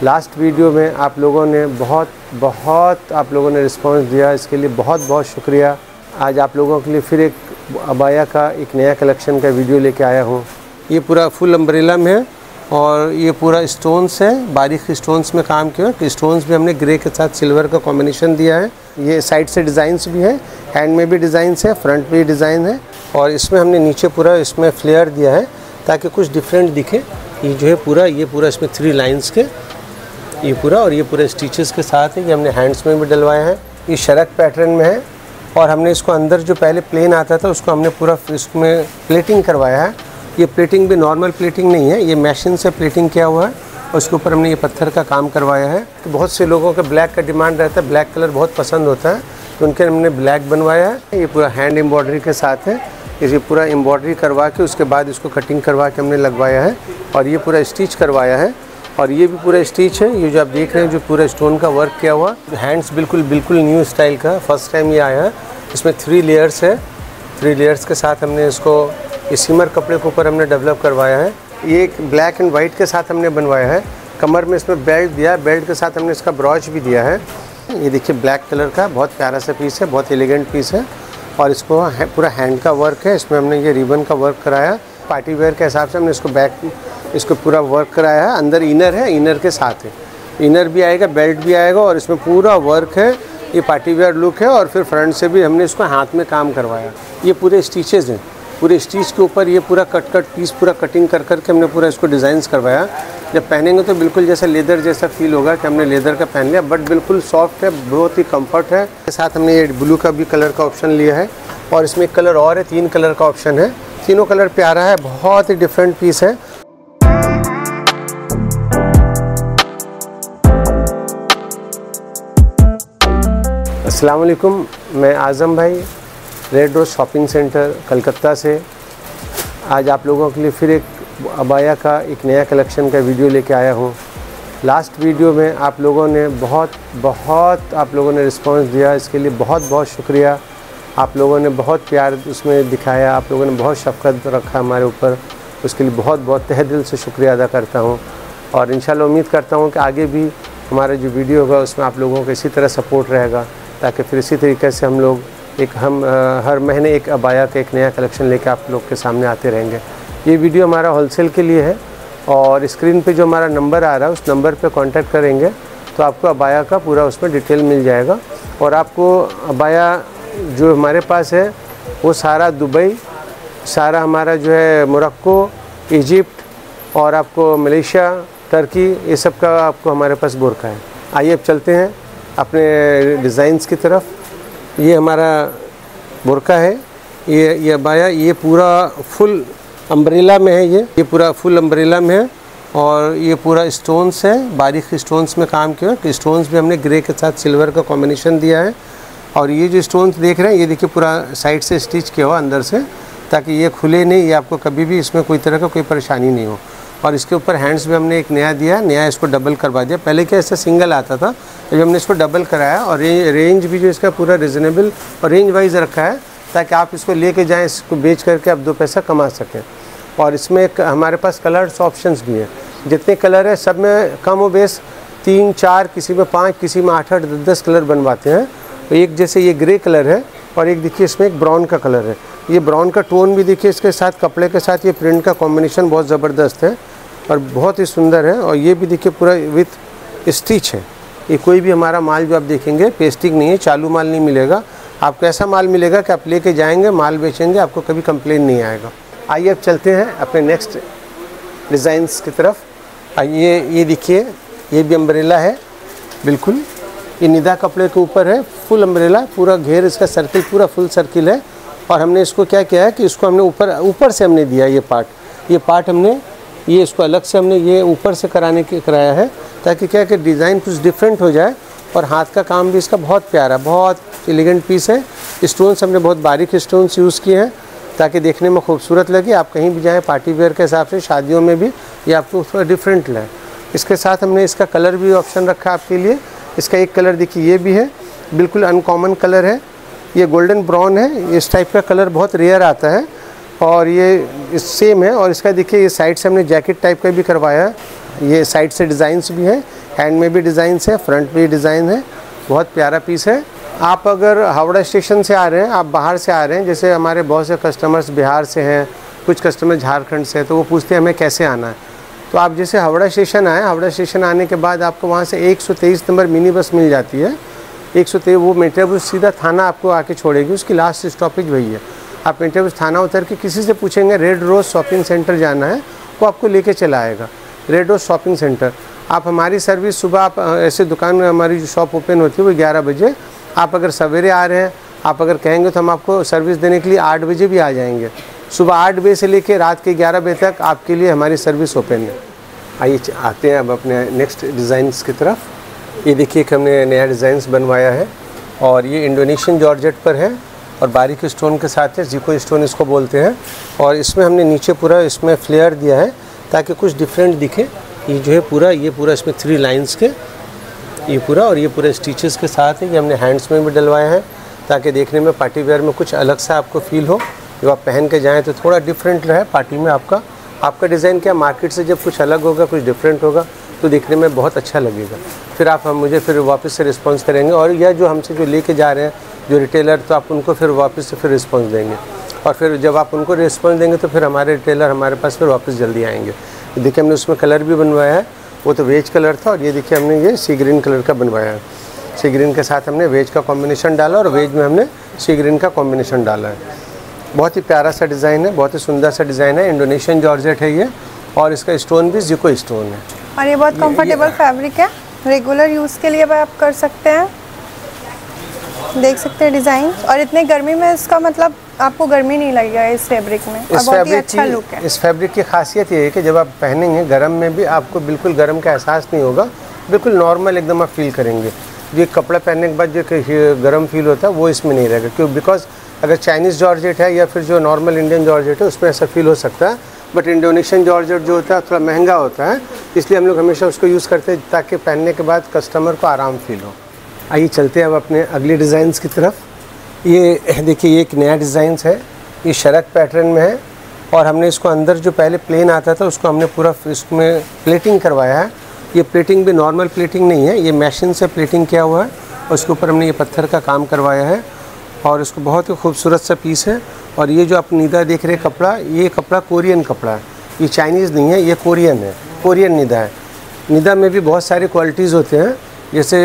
Last video में आप लोगों ने बहुत आप लोगों ने रिस्पांस दिया, इसके लिए बहुत शुक्रिया। आज आप लोगों के लिए फिर एक अबाया का एक नया कलेक्शन का वीडियो लेके आया हूँ। ये पूरा फुल अम्ब्रेला में है और ये पूरा स्टोन्स है, बारीक स्टोन्स में काम किया है। स्टोन्स भी हमने ग्रे के साथ सिल्वर का कॉम्बिनेशन दिया है। ये साइड से डिज़ाइंस भी है, हैंड में भी डिज़ाइंस है, फ्रंट में भी डिज़ाइन है और इसमें हमने नीचे पूरा इसमें फ्लेयर दिया है ताकि कुछ डिफरेंट दिखे। ये जो है ये पूरा इसमें 3 लाइन्स के ये पूरा और ये पूरे स्टिचेस के साथ है। ये हमने हैंड्स में भी डलवाया है। ये शरक पैटर्न में है और हमने इसको अंदर जो पहले प्लेन आता था उसको हमने पूरा इसमें प्लेटिंग करवाया है। ये प्लेटिंग भी नॉर्मल प्लेटिंग नहीं है, ये मशीन से प्लेटिंग किया हुआ है और उसके ऊपर हमने ये पत्थर का काम करवाया है। तो बहुत से लोगों का ब्लैक का डिमांड रहता है, ब्लैक कलर बहुत पसंद होता है, तो उनके हमने ब्लैक बनवाया है। ये पूरा हैंड एम्ब्रॉयडरी के साथ है। इसे पूरा एम्ब्रॉयडरी करवा के उसके बाद इसको कटिंग करवा के हमने लगवाया है और ये पूरा स्टिच करवाया है और ये भी पूरा स्टिच है। ये जो आप देख रहे हैं जो पूरा स्टोन का वर्क किया हुआ, हैंड्स बिल्कुल न्यू स्टाइल का, फर्स्ट टाइम ये आया है। इसमें 3 लेयर्स है। 3 लेयर्स के साथ हमने इसको इस सिमर कपड़े के ऊपर हमने डेवलप करवाया है। ये एक ब्लैक एंड वाइट के साथ हमने बनवाया है। कमर में इसमें बेल्ट दिया है, बेल्ट के साथ हमने इसका ब्रॉच भी दिया है। ये देखिए ब्लैक कलर का बहुत प्यारा सा पीस है, बहुत एलिगेंट पीस है और इसको पूरा हैंड का वर्क है। इसमें हमने ये रिबन का वर्क कराया, पार्टी वेयर के हिसाब से हमने इसको पूरा वर्क कराया है। अंदर इनर है, इनर के साथ है, इनर भी आएगा, बेल्ट भी आएगा और इसमें पूरा वर्क है। ये पार्टी वेयर लुक है और फिर फ्रंट से भी हमने इसको हाथ में काम करवाया। ये पूरे स्टिचेज़ हैं, पूरे स्टिच के ऊपर ये पूरा कट पीस पूरा कटिंग कर के हमने पूरा इसको डिज़ाइंस करवाया। जब पहनेंगे तो बिल्कुल जैसा लेदर जैसा फील होगा कि हमने लेदर का पहन लिया, बट बिल्कुल सॉफ्ट है, बहुत ही कंफर्ट है। इसके साथ हमने ये ब्लू का भी कलर का ऑप्शन लिया है और इसमें एक कलर और है, 3 कलर का ऑप्शन है। तीनों कलर प्यारा है, बहुत ही डिफरेंट पीस है। अस्सलाम वालेकुम, मैं आज़म भाई, Red Rose shopping centre Calcutta से आज आप लोगों के लिए फिर एक अबाया का एक नया कलेक्शन का वीडियो लेके आया हूँ। लास्ट वीडियो में आप लोगों ने बहुत आप लोगों ने रिस्पांस दिया, इसके लिए बहुत शुक्रिया। आप लोगों ने बहुत प्यार उसमें दिखाया, आप लोगों ने बहुत शफ़क़त रखा हमारे ऊपर, उसके लिए बहुत तहे दिल से शुक्रिया अदा करता हूँ और इंशाल्लाह उम्मीद करता हूँ कि आगे भी हमारा जो वीडियो होगा उसमें आप लोगों का इसी तरह सपोर्ट रहेगा, ताकि फिर इसी तरीके से हम लोग हर महीने एक अबाया का एक नया कलेक्शन लेके आप लोग के सामने आते रहेंगे। ये वीडियो हमारा होलसेल के लिए है और स्क्रीन पे जो हमारा नंबर आ रहा है उस नंबर पे कांटेक्ट करेंगे तो आपको अबाया का पूरा उसमें डिटेल मिल जाएगा और आपको अबाया जो हमारे पास है वो सारा दुबई, सारा हमारा जो है मोरक्को, इजिप्ट और आपको मलेशिया, टर्की, ये सब का आपको हमारे पास बुर्का है। आइए अब चलते हैं अपने डिज़ाइंस की तरफ। ये हमारा बुर्का है, ये अबाया, ये पूरा फुल अम्ब्रेला में है। ये पूरा फुल अम्ब्रेला में है और ये पूरा स्टोन्स है, बारीक स्टोन्स में काम किया है। स्टोन्स भी हमने ग्रे के साथ सिल्वर का कॉम्बिनेशन दिया है और ये जो स्टोन्स देख रहे हैं ये देखिए पूरा साइड से स्टिच किया हुआ अंदर से, ताकि ये खुले नहीं, ये आपको कभी भी इसमें कोई तरह का कोई परेशानी नहीं हो। और इसके ऊपर हैंड्स भी हमने एक नया दिया, नया इसको डबल करवा दिया। पहले क्या ऐसा सिंगल आता था, जब हमने इसको डबल कराया और रेंज भी जो इसका पूरा रिजनेबल और रेंज वाइज रखा है ताकि आप इसको लेके जाएं, इसको बेच करके आप 2 पैसा कमा सकें। और इसमें हमारे पास कलर्स ऑप्शंस भी हैं, जितने कलर है सब में कम व बेस 3, 4, किसी में 5, किसी में 8, 10 कलर बनवाते हैं। एक जैसे ये ग्रे कलर है और एक देखिए इसमें एक ब्राउन का कलर है। ये ब्राउन का टोन भी देखिए इसके साथ कपड़े के साथ ये प्रिंट का कॉम्बिनेशन बहुत ज़बरदस्त है और बहुत ही सुंदर है। और ये भी देखिए पूरा विथ स्टिच है। ये कोई भी हमारा माल जो आप देखेंगे पेस्टिंग नहीं है, चालू माल नहीं मिलेगा आपको। ऐसा माल मिलेगा कि आप लेके जाएंगे, माल बेचेंगे, आपको कभी कंप्लेन नहीं आएगा। आइए अब चलते हैं अपने नेक्स्ट डिज़ाइंस की तरफ। आइए ये देखिए, ये भी अम्ब्रेला है, बिल्कुल ये निदा कपड़े के ऊपर है, फुल अम्ब्रेला, पूरा घेर इसका सर्किल पूरा फुल सर्किल है। और हमने इसको क्या किया है कि इसको हमने ऊपर से हमने दिया ये पार्ट हमने ये इसको अलग से हमने ये ऊपर से कराया है ताकि क्या कि डिज़ाइन कुछ डिफरेंट हो जाए। और हाथ का काम भी इसका बहुत प्यारा, बहुत एलिगेंट पीस है। स्टोन्स हमने बहुत बारीक स्टोन्स यूज़ किए हैं ताकि देखने में खूबसूरत लगे। आप कहीं भी जाएँ पार्टी वेयर के हिसाब से, शादियों में भी ये आपको थोड़ा डिफरेंट लगे। इसके साथ हमने इसका कलर भी ऑप्शन रखा आपके लिए। इसका एक कलर देखिए ये भी है, बिल्कुल अनकॉमन कलर है, ये गोल्डन ब्राउन है। इस टाइप का कलर बहुत रेयर आता है और ये सेम है। और इसका देखिए ये साइड से हमने जैकेट टाइप का भी करवाया है ये साइड से डिज़ाइंस भी हैं, हैंड में भी डिज़ाइंस है, फ्रंट में भी डिज़ाइन है, बहुत प्यारा पीस है। आप अगर हावड़ा स्टेशन से आ रहे हैं, आप बाहर से आ रहे हैं, जैसे हमारे बहुत से कस्टमर्स बिहार से हैं, कुछ कस्टमर झारखंड से हैं, तो वो पूछते हैं हमें कैसे आना है। तो आप जैसे हावड़ा स्टेशन आए, हावड़ा स्टेशन आने के बाद आपको वहाँ से 123 नंबर मिनी बस मिल जाती है। 123 वो मेट्रो सीधा थाना आपको आके छोड़ेगी, उसकी लास्ट स्टॉपेज वही है। आप मेट्रो थाना उतर के किसी से पूछेंगे रेड रोज़ शॉपिंग सेंटर जाना है, वो आपको लेके चला आएगा। Red Rose shopping centre. आप हमारी सर्विस सुबह आप ऐसे दुकान में हमारी जो शॉप ओपन होती है वो 11 बजे। आप अगर सवेरे आ रहे हैं, आप अगर कहेंगे तो हम आपको सर्विस देने के लिए 8 बजे भी आ जाएंगे। सुबह 8 बजे से लेकर रात के 11 बजे तक आपके लिए हमारी सर्विस ओपन है। आइए आते हैं अब अपने नेक्स्ट डिज़ाइंस की तरफ। ये देखिए कि हमने नया डिज़ाइंस बनवाया है और ये इंडोनेशियन जॉर्जेट पर है और बारीक स्टोन के साथ है, जिको स्टोन इसको बोलते हैं। और इसमें हमने नीचे पूरा इसमें फ्लेयर दिया है ताकि कुछ डिफरेंट दिखे। ये जो है पूरा इसमें 3 लाइंस के ये पूरा और ये पूरा स्टिचेस के साथ है। ये हमने हैंड्स में भी डलवाया है ताकि देखने में पार्टी वेयर में कुछ अलग सा आपको फील हो, जब आप पहन के जाएँ तो थोड़ा डिफरेंट रहे पार्टी में। आपका डिज़ाइन क्या मार्केट से जब कुछ अलग होगा, कुछ डिफरेंट होगा तो देखने में बहुत अच्छा लगेगा। फिर आप मुझे फिर वापस से रिस्पॉन्स करेंगे और यह जो हमसे जो लेके जा रहे हैं जो रिटेलर, तो आप उनको फिर वापस से फिर रिस्पॉन्स देंगे और फिर जब आप उनको रिस्पॉन्स देंगे तो फिर हमारे रिटेलर हमारे पास फिर वापस जल्दी आएंगे। देखिए हमने उसमें कलर भी बनवाया है, वो तो वेज कलर था और ये देखिए हमने ये सी ग्रीन कलर का बनवाया है। सी ग्रीन के साथ हमने वेज का कॉम्बिनेशन डाला और वेज में हमने सी ग्रीन का कॉम्बिनेशन डाला है। बहुत ही प्यारा सा डिज़ाइन है, बहुत ही सुंदर सा डिज़ाइन है। इंडोनेशियन जॉर्जेट है ये और इसका स्टोन भी जिको स्टोन है और ये बहुत कंफर्टेबल फैब्रिक है, रेगुलर यूज़ के लिए आप कर सकते हैं। देख सकते हैं डिज़ाइन, और इतने गर्मी में इसका मतलब आपको गर्मी नहीं लगेगा इस फैब्रिक में और बहुत ही अच्छा लुक है। इस फैब्रिक की खासियत ये है कि जब आप पहनेंगे गर्म में भी आपको बिल्कुल गर्म का एहसास नहीं होगा, बिल्कुल नॉर्मल एकदम आप फील करेंगे। ये कपड़ा पहनने के बाद जो गर्म फील होता है वो इसमें नहीं रहेगा, क्यों? बिकॉज अगर चाइनीज़ जॉर्जेट है या फिर जो नॉर्मल इंडियन जॉर्जेट है उसमें ऐसा फील हो सकता है, बट इंडोनेशियन जॉर्जेट जो होता है थोड़ा महंगा होता है, इसलिए हम लोग हमेशा उसको यूज़ करते हैं ताकि पहनने के बाद कस्टमर को आराम फील हो। आइए चलते हैं अब अपने अगले डिज़ाइंस की तरफ। ये देखिए ये एक नया डिज़ाइंस है, ये शरक पैटर्न में है और हमने इसको अंदर जो पहले प्लेन आता था उसको हमने पूरा इसमें प्लेटिंग करवाया है। ये प्लेटिंग भी नॉर्मल प्लेटिंग नहीं है, ये मशीन से प्लेटिंग किया हुआ है और उसके ऊपर हमने ये पत्थर का काम करवाया है और इसको बहुत ही खूबसूरत सा पीस है। और ये जो आप निदा देख रहे हैं कपड़ा, ये कपड़ा कोरियन कपड़ा है, ये चाइनीज़ नहीं है, ये कोरियन है, कोरियन निदा है। निदा में भी बहुत सारे क्वालिटीज़ होते हैं, जैसे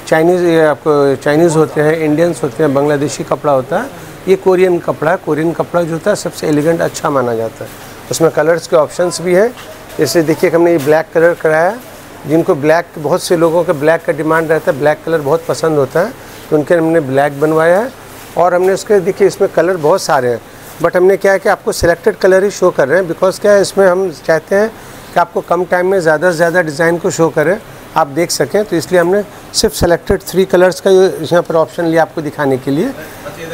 आपको चाइनीज़ होते हैं, इंडियंस होते हैं, बांग्लादेशी कपड़ा होता है, ये कोरियन कपड़ा है। कोरियन कपड़ा जो होता है सबसे एलिगेंट अच्छा माना जाता है। उसमें कलर्स के ऑप्शंस भी हैं, जैसे देखिए हमने ये ब्लैक कलर कराया है, जिनको ब्लैक, बहुत से लोगों का ब्लैक का डिमांड रहता है, ब्लैक कलर बहुत पसंद होता है, तो उनके हमने ब्लैक बनवाया है। और हमने उसके देखिए इसमें कलर बहुत सारे हैं, बट हमने क्या है कि आपको सिलेक्टेड कलर ही शो कर रहे हैं, बिकॉज क्या है इसमें हम चाहते हैं कि आपको कम टाइम में ज़्यादा से ज़्यादा डिज़ाइन को शो करें, आप देख सकें, तो इसलिए हमने सिर्फ सेलेक्टेड 3 कलर्स का यहाँ पर ऑप्शन लिया आपको दिखाने के लिए।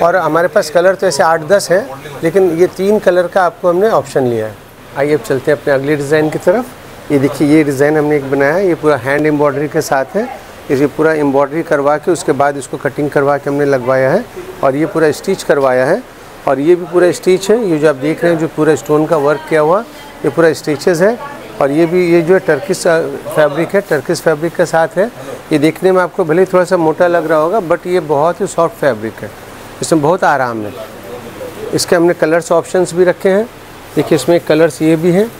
और हमारे पास कलर तो ऐसे 8-10 हैं, लेकिन ये 3 कलर का आपको हमने ऑप्शन लिया है। आइए अब चलते हैं अपने अगले डिज़ाइन की तरफ। ये देखिए ये डिज़ाइन हमने एक बनाया है, ये पूरा हैंड एम्ब्रॉयडरी के साथ है। इसे पूरा एम्ब्रॉयडरी करवा के उसके बाद इसको कटिंग करवा के हमने लगवाया है और ये पूरा स्टिच करवाया है और ये भी पूरा स्टिच है। ये जो आप देख रहे हैं जो पूरा स्टोन का वर्क किया हुआ, ये पूरा स्टिचेस है। और ये भी ये जो है टर्किश फैब्रिक है, टर्किश फैब्रिक के साथ है। ये देखने में आपको भले ही थोड़ा सा मोटा लग रहा होगा, बट ये बहुत ही सॉफ्ट फैब्रिक है, इसमें बहुत आराम है। इसके हमने कलर्स ऑप्शंस भी रखे हैं, देखिए इसमें कलर्स ये भी हैं,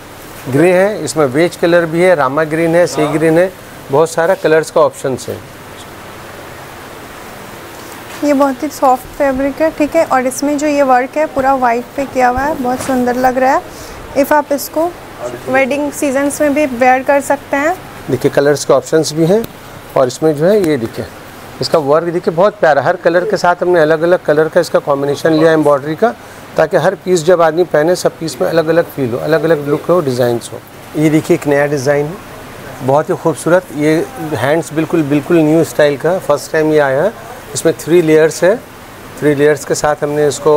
ग्रे है, इसमें वेज कलर भी है, रामा ग्रीन है, सी ग्रीन है, बहुत सारा कलर्स का ऑप्शंस है। ये बहुत ही सॉफ्ट फैब्रिक है, ठीक है। और इसमें जो ये वर्क है पूरा वाइट पे किया हुआ है, बहुत सुंदर लग रहा है। इफ़ आप इसको वेडिंग सीजन्स में भी वेयर कर सकते हैं। देखिए कलर्स के ऑप्शंस भी हैं और इसमें जो है ये देखिए इसका वर्क देखिए बहुत प्यारा, हर कलर के साथ हमने अलग अलग कलर का इसका कॉम्बिनेशन लिया एम्ब्रॉयडरी का, ताकि हर पीस जब आदमी पहने सब पीस में अलग अलग फील हो, अलग अलग लुक हो, डिज़ाइंस हो। ये देखिए एक नया डिज़ाइन है, बहुत ही खूबसूरत। ये हैंड्स बिल्कुल न्यू स्टाइल का फर्स्ट टाइम ये आया है। इसमें 3 लेयर्स है, 3 लेयर्स के साथ हमने इसको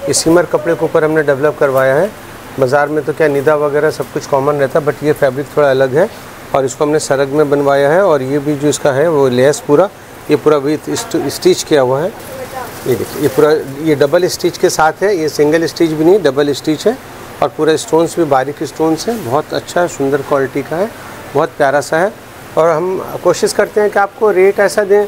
इस सिमर कपड़े के ऊपर हमने डेवलप करवाया है। बाज़ार में तो क्या निदा वगैरह सब कुछ कॉमन रहता है, बट ये फैब्रिक थोड़ा अलग है और इसको हमने सरग में बनवाया है। और ये भी जो इसका है वो लेस पूरा विथ स्टिच किया हुआ है। ये देखिए ये पूरा ये डबल स्टिच के साथ है, ये सिंगल स्टिच भी नहीं डबल स्टिच है और पूरा स्टोन्स भी बारीक स्टोन्स है, बहुत अच्छा सुंदर क्वालिटी का है। बहुत प्यारा सा है। और हम कोशिश करते हैं कि आपको रेट ऐसा दें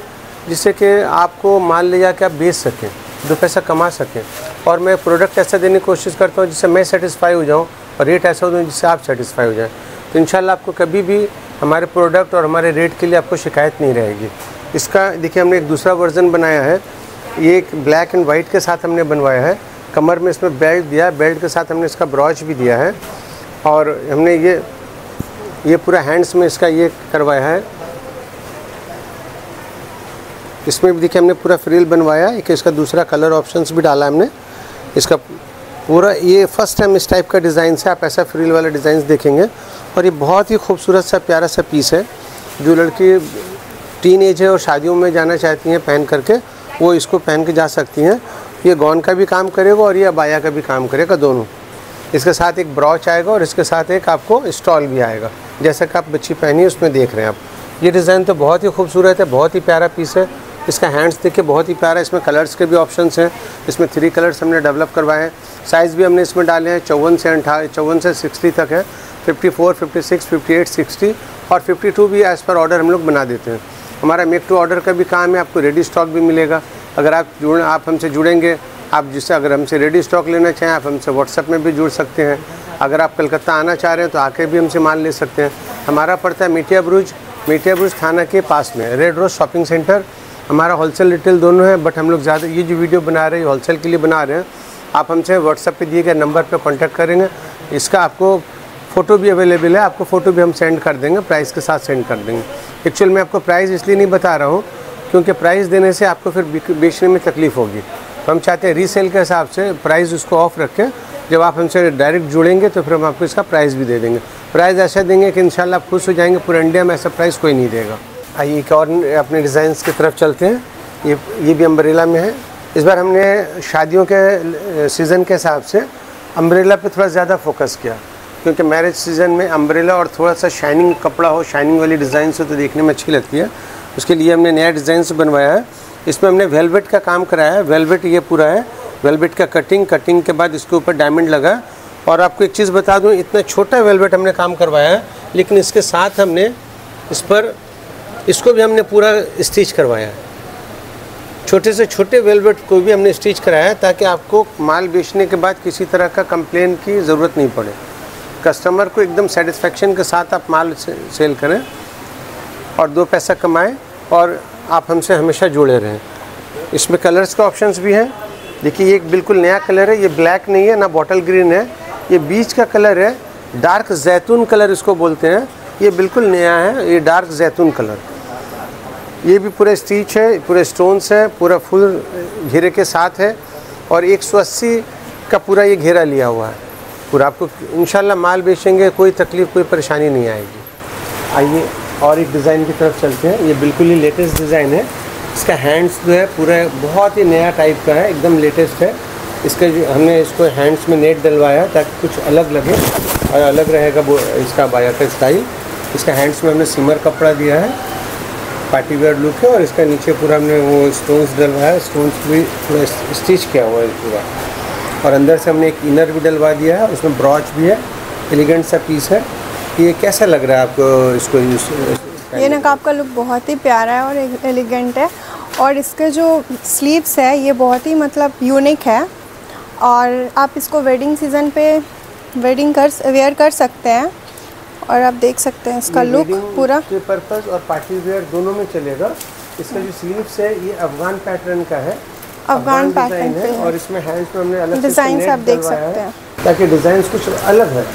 जिससे कि आपको माल ले जाके आप बेच सकें, 2 पैसा कमा सकें। और मैं प्रोडक्ट ऐसा देने की कोशिश करता हूँ जिससे मैं सेटिस्फाई हो जाऊँ और रेट ऐसा हो दूँ जिससे आप सेटिस्फाई हो जाएँ। तो इंशाल्लाह आपको कभी भी हमारे प्रोडक्ट और हमारे रेट के लिए आपको शिकायत नहीं रहेगी। इसका देखिए हमने एक दूसरा वर्ज़न बनाया है, ये एक ब्लैक एंड वाइट के साथ हमने बनवाया है। कमर में इसमें बेल्ट दिया, बेल्ट के साथ हमने इसका ब्रॉच भी दिया है। और हमने ये पूरा हैंड्स में इसका ये करवाया है। इसमें भी देखिए हमने पूरा फ्रिल बनवाया है कि इसका दूसरा कलर ऑप्शंस भी डाला हमने। इसका पूरा ये फर्स्ट टाइम इस टाइप का डिज़ाइन से आप ऐसा फ्रिल वाला डिज़ाइन देखेंगे। और ये बहुत ही खूबसूरत सा प्यारा सा पीस है। जो लड़की टीन एज है और शादियों में जाना चाहती हैं पहन करके, वो इसको पहन के जा सकती हैं। ये गॉन का भी काम करेगा और ये अबाया का भी काम करेगा, दोनों। इसके साथ एक ब्रॉच आएगा और इसके साथ एक आपको स्टॉल भी आएगा, जैसा कि आप बच्ची पहनी है उसमें देख रहे हैं आप। ये डिज़ाइन तो बहुत ही खूबसूरत है, बहुत ही प्यारा पीस है। इसका हैंड्स देखिए बहुत ही प्यारा है। इसमें कलर्स के भी ऑप्शंस हैं। इसमें 3 कलर्स हमने डेवलप करवाए हैं। साइज़ भी हमने इसमें डाले हैं 54 से 60 तक है, 54, 56, 58, 60 और 52 भी एज़ पर ऑर्डर हम लोग बना देते हैं। हमारा मेक टू ऑर्डर का भी काम है, आपको रेडी स्टॉक भी मिलेगा। अगर आप हमसे जुड़ेंगे, आप जिससे अगर हमसे रेडी स्टॉक लेना चाहें, आप हमसे व्हाट्सएप में भी जुड़ सकते हैं। अगर आप कलकत्ता आना चाह रहे हैं तो आके भी हमसे माल ले सकते हैं। हमारा पड़ता है मीठिया ब्रुज थाना के पास में, रेड रोज़ शॉपिंग सेंटर। हमारा होलसेल रिटेल दोनों है, बट हम लोग ज़्यादा ये जो वीडियो बना रहे हैं होलसेल के लिए बना रहे हैं। आप हमसे व्हाट्सएप पे दिए गए नंबर पे कांटेक्ट करेंगे। इसका आपको फ़ोटो भी अवेलेबल है, आपको फ़ोटो भी हम सेंड कर देंगे, प्राइस के साथ सेंड कर देंगे। एक्चुअल में आपको प्राइस इसलिए नहीं बता रहा हूँ क्योंकि प्राइस देने से आपको फिर बेचने में तकलीफ़ होगी। तो हम चाहते हैं रीसेल के हिसाब से प्राइस उसको ऑफ रखें। जब आप हमसे डायरेक्ट जुड़ेंगे तो फिर हम आपको इसका प्राइस भी दे देंगे। प्राइस ऐसा देंगे कि इंशाल्लाह आप खुश हो जाएंगे। पूरे इंडिया में ऐसा प्राइस कोई नहीं देगा। आइए एक और अपने डिज़ाइंस की तरफ चलते हैं। ये भी अम्ब्रेला में है। इस बार हमने शादियों के सीज़न के हिसाब से अम्ब्रेला पे थोड़ा ज़्यादा फोकस किया, क्योंकि मैरिज सीज़न में अम्ब्रेला और थोड़ा सा शाइनिंग कपड़ा हो, शाइनिंग वाली डिज़ाइन से तो देखने में अच्छी लगती है। उसके लिए हमने नया डिज़ाइन से बनवाया है। इसमें हमने वेलवेट का काम कराया है। वेलवेट ये पूरा है, वेलवेट का कटिंग के बाद इसके ऊपर डायमंड लगा। और आपको एक चीज़ बता दूँ, इतना छोटा वेलवेट हमने काम करवाया है, लेकिन इसके साथ हमने इसको भी हमने पूरा स्टिच करवाया है। छोटे से छोटे वेलवेट को भी हमने स्टिच कराया है ताकि आपको माल बेचने के बाद किसी तरह का कंप्लेन की ज़रूरत नहीं पड़े। कस्टमर को एकदम सेटिस्फेक्शन के साथ आप माल सेल करें और 2 पैसा कमाएं और आप हमसे हमेशा जुड़े रहें। इसमें कलर्स का ऑप्शंस भी हैं। देखिए ये एक बिल्कुल नया कलर है, ये ब्लैक नहीं है ना बॉटल ग्रीन है, ये बीच का कलर है, डार्क जैतून कलर इसको बोलते हैं। ये बिल्कुल नया है, ये डार्क जैतून कलर। ये भी पूरा स्टिच है, पूरे स्टोन्स है, पूरा फुल घेरे के साथ है और 180 का पूरा ये घेरा लिया हुआ है पूरा। आपको इंशाल्लाह माल बेचेंगे कोई तकलीफ़ कोई परेशानी नहीं आएगी। आइए और एक डिज़ाइन की तरफ चलते हैं। ये बिल्कुल ही लेटेस्ट डिज़ाइन है। इसका हैंड्स जो है पूरा बहुत ही नया टाइप का है, एकदम लेटेस्ट है। हमने इसको हैंड्स में नेट डलवाया ताकि कुछ अलग लगे और अलग रहेगा वो इसका बाया का स्टाइल। इसका हैंड्स में हमने सिमर कपड़ा दिया है, पार्टी वेयर लुक है। और इसका नीचे पूरा हमने वो स्टोन्स डलवाया है, स्टोन्स भी पूरा स्टिच किया हुआ है पूरा। और अंदर से हमने एक इनर भी डलवा दिया है, उसमें ब्रॉच भी है। एलिगेंट सा पीस है। ये कैसा लग रहा है आपको इसको यूज़? ये नकाब का लुक बहुत ही प्यारा है और एलिगेंट है। और इसके जो स्लीव्स है ये बहुत ही मतलब यूनिक है और आप इसको वेडिंग सीज़न पे वेयर कर सकते हैं। और आप देख सकते हैं इसका लुक पूरा के पर्पस और पार्टी वेयर दोनों में चलेगा। इसका जो स्लीव्स है ये अफगान पैटर्न का है, अफगान पैटर्न है। और इसमें हैंड्स में हमने अलग डिज़ाइन आप देख सकते हैं ताकि डिज़ाइन कुछ अलग है।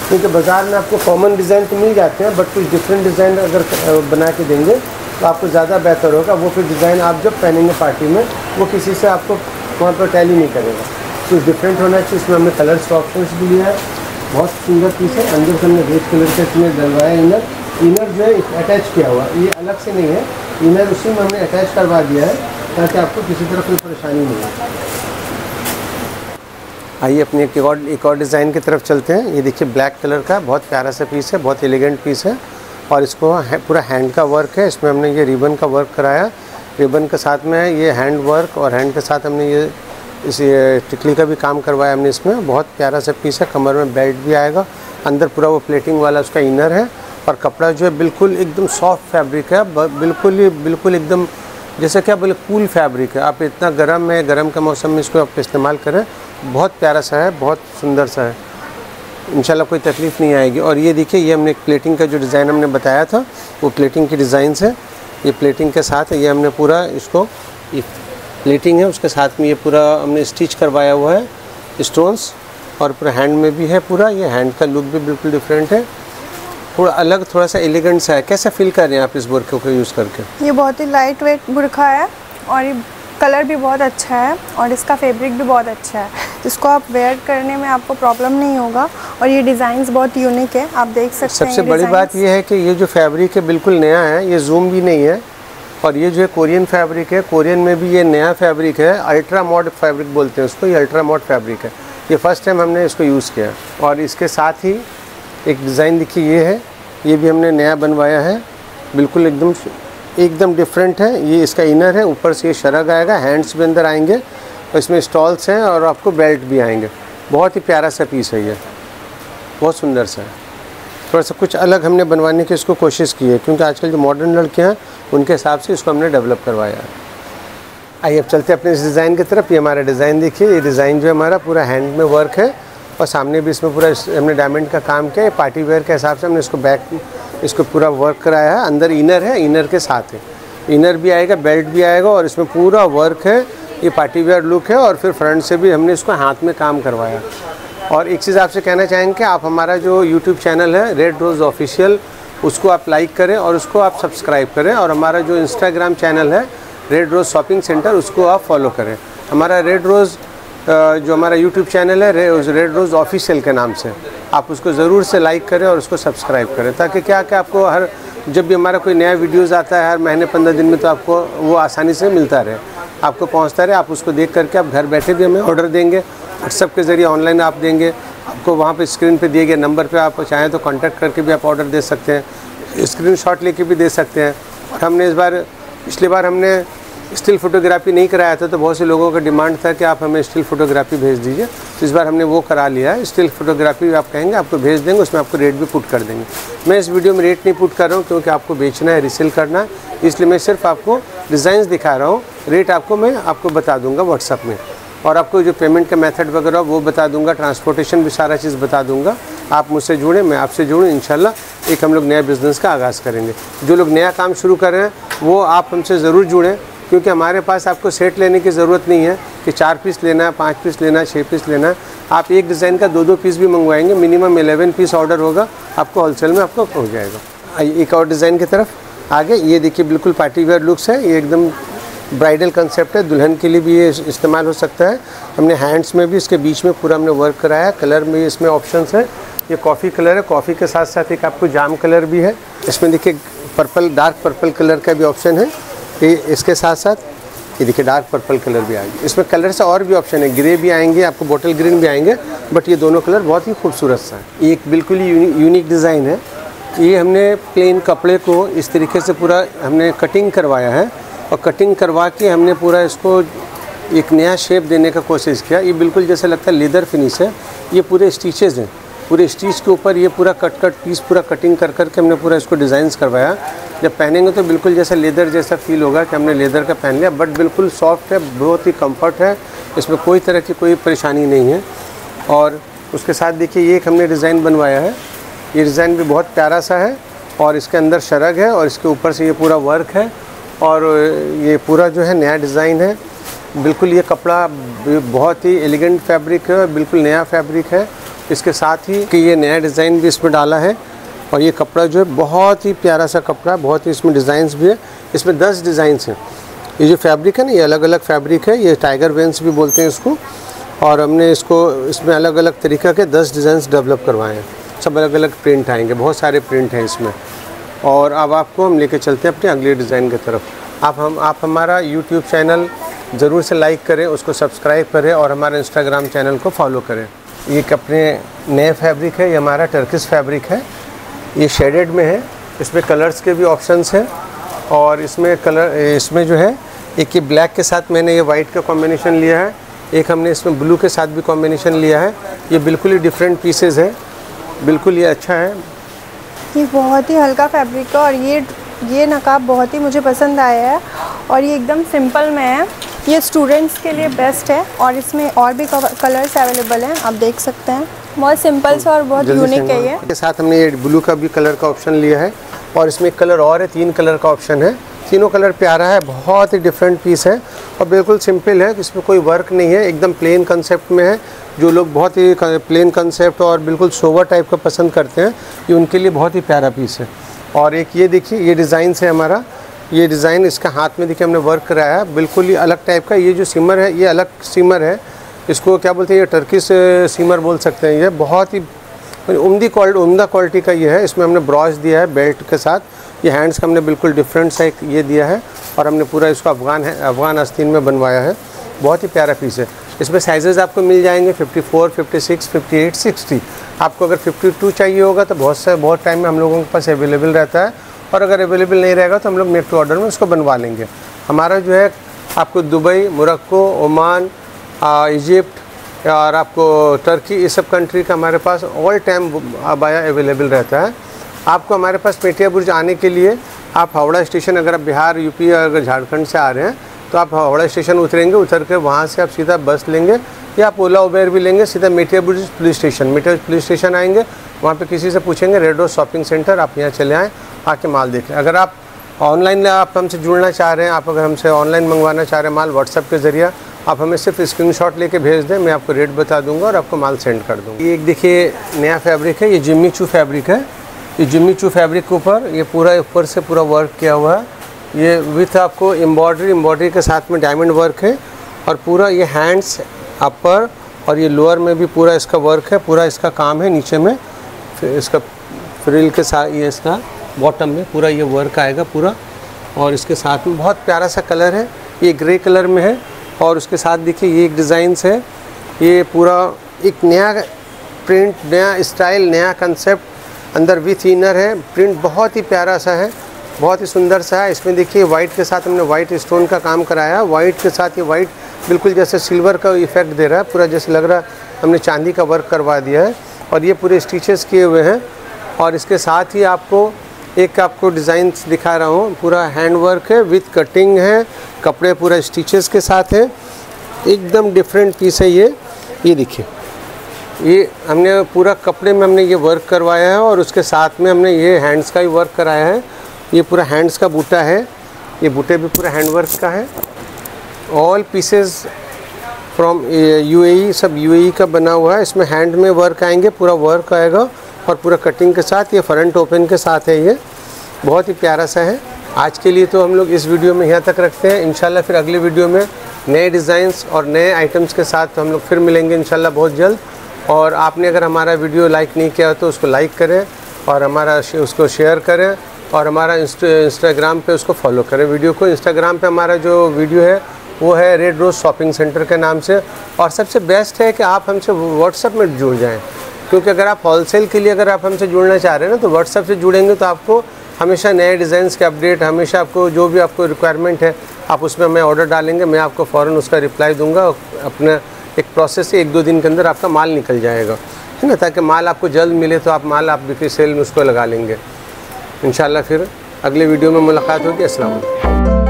क्योंकि बाज़ार में आपको कॉमन डिज़ाइन तो मिल जाते हैं, बट कुछ डिफरेंट डिज़ाइन अगर बना के देंगे तो आपको ज़्यादा बेहतर होगा। वो फिर डिज़ाइन आप जब पहनेंगे पार्टी में वो किसी से आपको वहाँ पर टैली नहीं करेगा। कुछ डिफरेंट होना चाहिए। इसमें हमने कलर्स का ऑप्शन भी लिया है। बहुत सुंदर पीस है। अंदर से हमने रेड कलर का इसमें डलवाया इनर जो है अटैच किया हुआ, ये अलग से नहीं है। इनर उसी में हमने अटैच करवा दिया है ताकि आपको किसी तरह कोई परेशानी नहीं हो। आइए अपनी एक और डिज़ाइन की तरफ चलते हैं। ये देखिए ब्लैक कलर का बहुत प्यारा सा पीस है, बहुत एलिगेंट पीस है। और इसको पूरा हैंड का वर्क है। इसमें हमने ये रिबन का वर्क कराया, रिबन के साथ में ये हैंड वर्क और हैंड के साथ हमने ये टिकली का भी काम करवाया हमने इसमें। बहुत प्यारा सा पीस है। कमर में बेल्ट भी आएगा। अंदर पूरा वो प्लेटिंग वाला उसका इनर है और कपड़ा जो है बिल्कुल एकदम सॉफ्ट फैब्रिक है, बिल्कुल एकदम जैसे क्या बोले कूल फैब्रिक है। आप इतना गर्म का मौसम में इसको आप इस्तेमाल करें, बहुत प्यारा सा है, बहुत सुंदर सा है, इंशाल्लाह कोई तकलीफ़ नहीं आएगी। और ये देखिए, ये हमने प्लेटिंग का जो डिज़ाइन हमने बताया था वो प्लेटिंग की डिज़ाइंस है। ये प्लेटिंग के साथ ये हमने पूरा इसको, ये प्लेटिंग है उसके साथ में ये पूरा हमने स्टिच करवाया हुआ है स्टोन्स, और पूरा हैंड में भी है पूरा। ये हैंड का लुक भी बिल्कुल डिफरेंट है, थोड़ा अलग, थोड़ा सा एलिगेंट सा है। कैसा फील कर रहे हैं आप इस बुरखे को यूज़ करके? ये बहुत ही लाइट वेट बुरखा है और ये कलर भी बहुत अच्छा है और इसका फैब्रिक भी बहुत अच्छा है, जिसको आप वेयर करने में आपको प्रॉब्लम नहीं होगा। और ये डिज़ाइंस बहुत यूनिक है, आप देख सकते हैं। सबसे बड़ी बात ये है कि ये जो फैब्रिक है बिल्कुल नया है, ये जूम भी नहीं है। और ये जो है कोरियन फैब्रिक है, कोरियन में भी ये नया फैब्रिक है, अल्ट्रा मॉड फैब्रिक बोलते हैं उसको। ये अल्ट्रा मॉड फैब्रिक है, ये फर्स्ट टाइम हमने इसको यूज़ किया। और इसके साथ ही एक डिज़ाइन देखिए, ये है, ये भी हमने नया बनवाया है, बिल्कुल एकदम डिफरेंट है। ये इसका इनर है, ऊपर से ये शरग आएगा, हैंड्स भी अंदर आएंगे और इसमें स्टॉल्स हैं और आपको बेल्ट भी आएंगे। बहुत ही प्यारा सा पीस है ये, बहुत सुंदर सा है। थोड़ा सा कुछ अलग हमने बनवाने की इसको कोशिश की है, क्योंकि आजकल जो मॉडर्न लड़के हैं उनके हिसाब से इसको हमने डेवलप करवाया है। आइए अब चलते हैं अपने इस डिज़ाइन की तरफ। ये हमारा डिज़ाइन देखिए, ये डिज़ाइन जो है हमारा पूरा हैंड में वर्क है और सामने भी इसमें पूरा हमने डायमंड का काम किया है। पार्टी वेयर के हिसाब से हमने इसको पूरा वर्क कराया है। अंदर इनर है, इनर के साथ है, इनर भी आएगा, बेल्ट भी आएगा और इसमें पूरा वर्क है। ये पार्टी वेयर लुक है और फिर फ्रंट से भी हमने इसको हाथ में काम करवाया। और एक चीज़ आपसे कहना चाहेंगे कि आप हमारा जो यूट्यूब चैनल है रेड रोज़ ऑफिशियल, उसको आप लाइक करें और उसको आप सब्सक्राइब करें। और हमारा जो इंस्टाग्राम चैनल है रेड रोज़ शॉपिंग सेंटर, उसको आप फॉलो करें। हमारा रेड रोज़ जो हमारा यूट्यूब चैनल है रेड रोज़ ऑफिशियल के नाम से, आप उसको ज़रूर से लाइक करें और उसको सब्सक्राइब करें, ताकि क्या आपको हर जब भी हमारा कोई नया वीडियोज़ आता है हर महीने 15 दिन में, तो आपको वो आसानी से मिलता रहे, आपको पहुंचता रहे। आप उसको देख करके आप घर बैठे भी हमें ऑर्डर देंगे, व्हाट्सएप के ज़रिए ऑनलाइन आप देंगे, आपको वहाँ पे स्क्रीन पे दिए गए नंबर पे आप चाहें तो कांटेक्ट करके भी आप ऑर्डर दे सकते हैं, स्क्रीनशॉट लेके भी दे सकते हैं। और हमने पिछली बार हमने स्टिल फोटोग्राफी नहीं कराया था, तो बहुत से लोगों का डिमांड था कि आप हमें स्टिल फोटोग्राफी भेज दीजिए, तो इस बार हमने वो करा लिया है। स्टिल फोटोग्राफी आप कहेंगे आपको भेज देंगे, उसमें आपको रेट भी पुट कर देंगे। मैं इस वीडियो में रेट नहीं पुट कर रहा हूँ, क्योंकि आपको बेचना है, रिसेल करना है, इसलिए मैं सिर्फ आपको डिज़ाइंस दिखा रहा हूँ। रेट मैं आपको बता दूँगा व्हाट्सअप में, और आपको जो पेमेंट का मेथड वगैरह वो बता दूँगा, ट्रांसपोर्टेशन भी सारा चीज़ बता दूँगा। आप मुझसे जुड़ें, मैं आपसे जुड़ूँ, इंशाल्लाह एक हम लोग नया बिज़नेस का आगाज़ करेंगे। जो लोग नया काम शुरू कर रहे हैं वो आप हमसे ज़रूर जुड़ें, क्योंकि हमारे पास आपको सेट लेने की ज़रूरत नहीं है कि 4 पीस लेना है, 5 पीस लेना है, 6 पीस लेना है। आप एक डिज़ाइन का 2-2 पीस भी मंगवाएंगे, मिनिमम 11 पीस ऑर्डर होगा, आपको होलसेल में आपको हो जाएगा। आइए एक और डिज़ाइन की तरफ आगे। ये देखिए बिल्कुल पार्टी वेयर लुक्स है, ये एकदम ब्राइडल कंसेप्ट है, दुल्हन के लिए भी ये इस्तेमाल हो सकता है। हमने हैंड्स में भी इसके बीच में पूरा हमने वर्क कराया है। कलर में इसमें ऑप्शंस है, ये कॉफ़ी कलर है, कॉफ़ी के साथ साथ एक आपको जाम कलर भी है। इसमें देखिए पर्पल, डार्क पर्पल कलर का भी ऑप्शन है। ये इसके साथ साथ ये देखिए डार्क पर्पल कलर भी आएंगे। इसमें कलर से और भी ऑप्शन है, ग्रे भी आएंगे, आपको बॉटल ग्रीन भी आएंगे, बट ये दोनों कलर बहुत ही खूबसूरत सा है। ये एक बिल्कुल ही यूनिक डिज़ाइन है। ये हमने प्लेन कपड़े को इस तरीके से पूरा हमने कटिंग करवाया है, और कटिंग करवा के हमने पूरा इसको एक नया शेप देने का कोशिश किया। ये बिल्कुल जैसे लगता है लेदर फिनिश है। ये पूरे स्टिचेज़ हैं, पूरे स्टिच के ऊपर ये पूरा कट पीस पूरा कटिंग कर के हमने पूरा इसको डिज़ाइंस करवाया। जब पहनेंगे तो बिल्कुल जैसा लेदर जैसा फील होगा कि हमने लेदर का पहन लिया, बट बिल्कुल सॉफ्ट है, बहुत ही कंफर्ट है, इसमें कोई तरह की कोई परेशानी नहीं है। और उसके साथ देखिए ये एक हमने डिज़ाइन बनवाया है। ये डिज़ाइन भी बहुत प्यारा सा है, और इसके अंदर शरग है और इसके ऊपर से ये पूरा वर्क है, और ये पूरा जो है नया डिज़ाइन है। बिल्कुल ये कपड़ा बहुत ही एलिगेंट फैब्रिक है, बिल्कुल नया फैब्रिक है। इसके साथ ही कि ये नया डिज़ाइन भी इसमें डाला है, और ये कपड़ा जो है बहुत ही प्यारा सा कपड़ा, बहुत ही इसमें डिज़ाइंस भी है। इसमें 10 डिज़ाइंस हैं। ये जो फैब्रिक है ना, ये अलग अलग फैब्रिक है, ये टाइगर वेंस भी बोलते हैं इसको, और हमने इसमें अलग अलग तरीक़े के 10 डिज़ाइंस डेवलप करवाए हैं। सब अलग अलग प्रिंट आएंगे, बहुत सारे प्रिंट हैं इसमें। और अब आपको हम लेके चलते हैं अपने अगले डिज़ाइन की तरफ। आप हमारा यूट्यूब चैनल ज़रूर से लाइक करें, उसको सब्सक्राइब करें, और हमारे इंस्टाग्राम चैनल को फॉलो करें। ये अपने नए फैब्रिक है, ये हमारा टर्किश फैब्रिक है। ये शेडेड में है, इसमें कलर्स के भी ऑप्शंस हैं, और इसमें जो है एक ये ब्लैक के साथ मैंने ये वाइट का कॉम्बिनेशन लिया है, एक हमने इसमें ब्लू के साथ भी कॉम्बिनेशन लिया है। ये बिल्कुल ही डिफरेंट पीसेस है, बिल्कुल ये अच्छा है। ये बहुत ही हल्का फैब्रिक है और ये नकाब बहुत ही मुझे पसंद आया है और ये एकदम सिंपल में है। ये स्टूडेंट्स के लिए बेस्ट है और इसमें और भी कलर्स अवेलेबल हैं, आप देख सकते हैं। बहुत सिंपल सा और बहुत यूनिक है ये। इसके साथ हमने ये ब्लू का भी कलर का ऑप्शन लिया है और इसमें एक कलर और है, 3 कलर का ऑप्शन है। तीनों कलर प्यारा है, बहुत ही डिफरेंट पीस है और बिल्कुल सिंपल है, इसमें कोई वर्क नहीं है, एकदम प्लेन कंसेप्ट में है। जो लोग बहुत ही प्लेन कंसेप्ट और बिल्कुल सोवर टाइप का पसंद करते हैं, ये उनके लिए बहुत ही प्यारा पीस है। और एक ये देखिए, ये डिज़ाइन है हमारा, ये डिज़ाइन इसका हाथ में देखिए हमने वर्क कराया है, बिल्कुल ही अलग टाइप का। ये जो सिमर है ये अलग सिमर है, इसको क्या बोलते हैं, ये टर्किश सिमर बोल सकते हैं। ये बहुत ही उम्दा क्वालिटी का ये है। इसमें हमने ब्रॉच दिया है बेल्ट के साथ, ये हैंड्स का हमने बिल्कुल डिफरेंट सा एक ये दिया है और हमने पूरा इसको अफ़गान आस्तीन में बनवाया है। बहुत ही प्यारा पीस है। इसमें साइजेस आपको मिल जाएंगे 54, 56, 58, 60। आपको अगर 52 चाहिए होगा तो बहुत टाइम में हम लोगों के पास अवेलेबल रहता है और अगर अवेलेबल नहीं रहेगा तो हम लोग मेक टू ऑर्डर में उसको बनवा लेंगे। हमारा जो है आपको दुबई, मोरक्को, ओमान, इजिप्ट और आपको टर्की, ये सब कंट्री का हमारे पास ऑल टाइम अबाया अवेलेबल रहता है। आपको हमारे पास पेटिया बुर्ज आने के लिए आप हावड़ा स्टेशन, अगर आप बिहार, यूपी या अगर झारखंड से आ रहे हैं तो आप हावड़ा स्टेशन उतरेंगे, उतर के वहाँ से आप सीधा बस लेंगे या आप ओला उबेर भी लेंगे, सीधा मेटिया बुर्ज पुलिस स्टेशन आएंगे। वहाँ पे किसी से पूछेंगे रेड रोज शॉपिंग सेंटर, आप यहाँ चले आएँ, आके माल देखें। अगर आप ऑनलाइन आप हमसे जुड़ना चाह रहे हैं, आप अगर हमसे ऑनलाइन मंगवाना चाह रहे हैं माल व्हाट्सएप के ज़रिए, आप हमें सिर्फ स्क्रीनशॉट लेके भेज दें, मैं आपको रेट बता दूंगा और आपको माल सेंड कर दूँगा। ये एक देखिए नया फैब्रिक है, ये जिम्मी चू फैब्रिक है। ये जिम्मी चू फैब्रिक के ऊपर ये पूरा ऊपर से पूरा वर्क किया हुआ है। ये विथ आपको एम्ब्रॉयडरी के साथ में डायमंड वर्क है और पूरा ये हैंड्स अपर और ये लोअर में भी पूरा इसका वर्क है, पूरा इसका काम है। नीचे में फिर इसका फ्रिल के साथ ये इसका बॉटम में पूरा ये वर्क आएगा पूरा, और इसके साथ में बहुत प्यारा सा कलर है, ये ग्रे कलर में है। और उसके साथ देखिए ये एक डिज़ाइंस है, ये पूरा एक नया प्रिंट, नया स्टाइल, नया कंसेप्ट, अंदर विथ इनर है। प्रिंट बहुत ही प्यारा सा है, बहुत ही सुंदर सा है। इसमें देखिए वाइट के साथ हमने वाइट स्टोन का काम कराया है। वाइट के साथ ये वाइट बिल्कुल जैसे सिल्वर का इफेक्ट दे रहा है, पूरा जैसे लग रहा है हमने चांदी का वर्क करवा दिया है। और ये पूरे स्टिचेस किए हुए हैं और इसके साथ ही आपको डिज़ाइन दिखा रहा हूँ, पूरा हैंड वर्क है विथ कटिंग है, कपड़े पूरा स्टिचेस के साथ है, एकदम डिफरेंट पीस है ये देखिए, ये हमने पूरा कपड़े में हमने ये वर्क करवाया है और उसके साथ में हमने ये हैंड्स का भी वर्क कराया है। ये पूरा हैंड्स का बूटा है, ये बूटे भी पूरा हैंड वर्क का है। ऑल पीसेस फ्रॉम यूएई, सब यूएई का बना हुआ है। इसमें हैंड में वर्क आएंगे, पूरा वर्क आएगा और पूरा कटिंग के साथ, ये फ्रंट ओपन के साथ है। ये बहुत ही प्यारा सा है। आज के लिए तो हम लोग इस वीडियो में यहाँ तक रखते हैं। इंशाल्लाह फिर अगले वीडियो में नए डिज़ाइंस और नए आइटम्स के साथ हम लोग फिर मिलेंगे इंशाल्लाह बहुत जल्द। और आपने अगर हमारा वीडियो लाइक नहीं किया तो उसको लाइक करें और उसको शेयर करें और हमारा इंस्टाग्राम पे उसको फॉलो करें वीडियो को। इंस्टाग्राम पे हमारा जो वीडियो है वो है रेड रोज शॉपिंग सेंटर के नाम से। और सबसे बेस्ट है कि आप हमसे व्हाट्सएप में जुड़ जाएं, क्योंकि अगर आप होलसेल के लिए अगर आप हमसे जुड़ना चाह रहे हैं ना तो व्हाट्सएप से जुड़ेंगे तो आपको हमेशा नए डिज़ाइंस के अपडेट, हमेशा आपको जो भी आपको रिक्वायरमेंट है आप उसमें हमें ऑर्डर डालेंगे, मैं आपको फ़ौरन उसका रिप्लाई दूंगा। अपना एक प्रोसेस से 1-2 दिन के अंदर आपका माल निकल जाएगा, है ना, ताकि माल आपको जल्द मिले तो आप माल आप बिक्री सेल में उसको लगा लेंगे। इंशाल्लाह फिर अगले वीडियो में मुलाकात होगी। अस्सलाम वालेकुम।